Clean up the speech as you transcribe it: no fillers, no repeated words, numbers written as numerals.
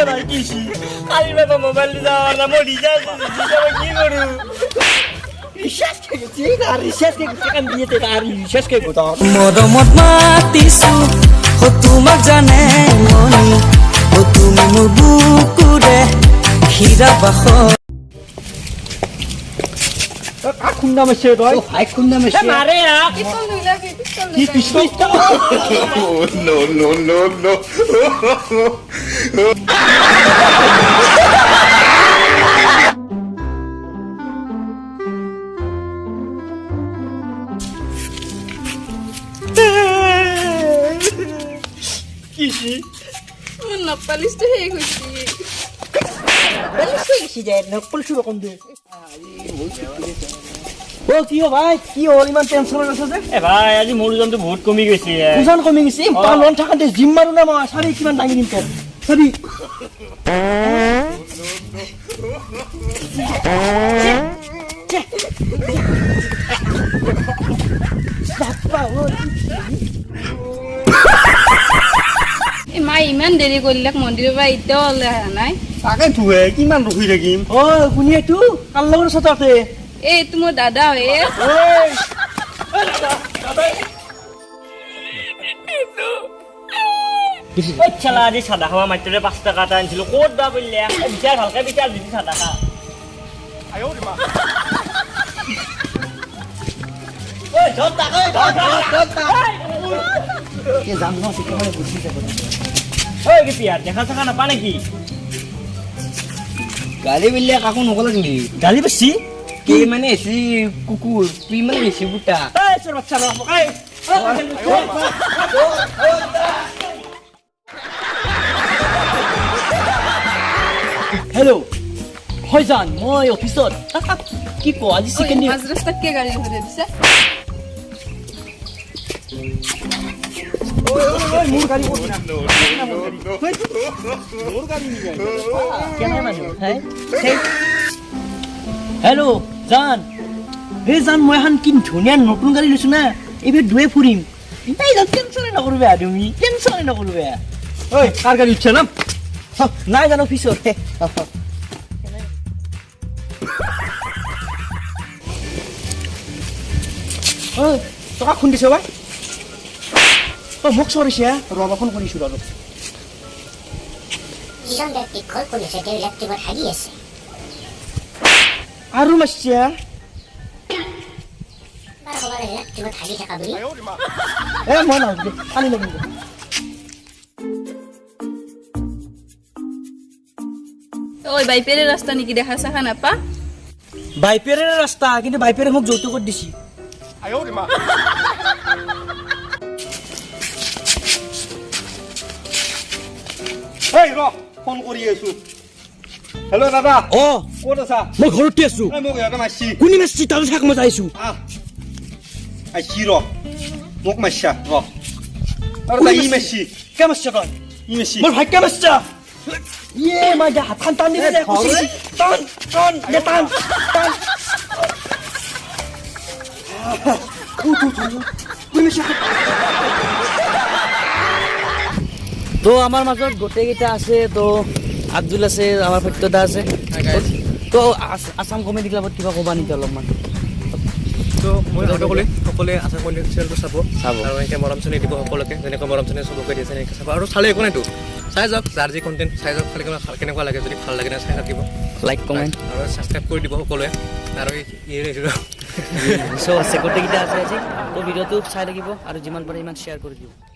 ভাই কিসি কালি বাবা মোবাইল যাওয়ার না মরি যাচ্ছে কি করু রিচার্জ কেছি আর রিচার্জ কে কান দিয়েতে আর রিচার্জ কে গোটা মরমত মাতিছো ও তোমাক জানে মনি ও তুমি মোৰ বুকুৰে হীৰা বাখ খুন্দা মাছে তই ভাই খুন্দা মাছে মাৰে পিস্তল ধইলা কি পিস্তল no, no, no, no. কিসি মোৰ নপালিছটো হে গৈছি বালিশ কিসি যায় নকল শুরু কম দে ও কি হো ভাই কি হল ইমান টেনশন আছে যে এ ভাই আজি মোৰ ওজনটো বহুত কমি গৈছে ওজন কমি গৈছে পালন থাকাতে জিম মাৰো না মই সাৰি কিমান দাঙি দিম তো সাৰি মাই ইমান দেৰি কৰিলাক মন্দিৰৰ পৰা এতিয়াও অহা নাই তাকে তুহে কিমান ৰখি থাকিম অ কোনি এইটো কাল লগৰ সতাতে এইটো মোৰ দাদা হয় চালা আজি চাদা খাওয়া মাত্রে 5 টাকা আনছিল ক'ত বা বললে বিচার ভালকে বিচার দিদি চাদা খা ওই ধর টাকা কে জানো না কেমনে বুঝি যাব ওই কি পিয়ার দেখা থাকা না পানে কি গালি বিলে কাকো নকলা কিন্তু গালি বেশি কে মানে এসি কুকুর তুই মানে বেশি বুটা এই তোর বাচ্চা না এই হেল্ল' হয়জান মই অফিসত কি কো আজি চিকেন মাজ ৰাস্তাত কে গাড়ী ধৰি দিছে ওই মোর গাড়ি কোন না কেন মানে হ্যাঁ হেল্ল' জান হে জান মই হান কি ধুনীয়া নতুন গাড়ী লৈছো না এইবাৰ দুয়ে ফুৰিম তাই টেনশনে নকৰবে তুমি টেনশনে নকৰবে ওই কার গাড়ি উঠছে না নাই জানো অফিসত ওই টকা খুন দিছে ভাই ও মোক সরিছে রবা ফোন করিছো র ইজন ব্যক্তি কল পুলিশে তেওঁ ইলেক্ট্ৰিকত হাগি আছে আৰু মাছিয়া বাৰ সবাৰে ইলেক্ট্ৰিকত হাগি থকা বুলি এ মই না কালি লাগিব ওই বাইপেৰে ৰাস্তা নেকি দেখা চাখা নাপা বাইপেৰে ৰাস্তা কিন্তু বাইপেৰে মোক যৌতুকত দিছি এই ৰ ফোন কৰি আছো হেল্ল' দাদা অ ক'ত আছা মই ঘৰতে আছো এই মোক এটা মাছি কোনি মাছি তালে থাক মই যাইছো আইছি ৰ মোক মাছিয়া ৰ আৰু তাই ই মাছি কে মাছিয়া তই ই মাছি মোৰ ভাগ্য মাছটা ইয়ে মই যা হাতখন টান দিবি দে টান টান দে টান টান তো আমাৰ মাজত গোটেইকেইটা আছে তো আব্দুল আছে আমাৰ সত্যদা আছে তো আসাম কমেডি ক্লাবত কিবা ক'বা নেকি অলপমান তো মই সকলোৱে আশা কৰিলে চিৰিয়েলটো চাব আৰু এনেকৈ মৰম চেনেহ দিব সকলোকে যেনেকৈ মৰম চেনেহ চবকে দিয়ে এনেকৈ চাব আৰু চালে একো নাইতো চাই যাওক যাৰ যি কণ্টেণ্ট চাই যাওক খালি কেনেকুৱা লাগে যদি ভাল লাগে চাই থাকিব লাইক কমেণ্ট আৰু ছাবস্ক্ৰাইব কৰি দিব সকলোৱে আৰু চব আছে গোটেইকেইটা আছে আজি তো ভিডিঅ'টো চাই থাকিব আৰু যিমান পাৰে ইমান শ্বেয়াৰ কৰি দিব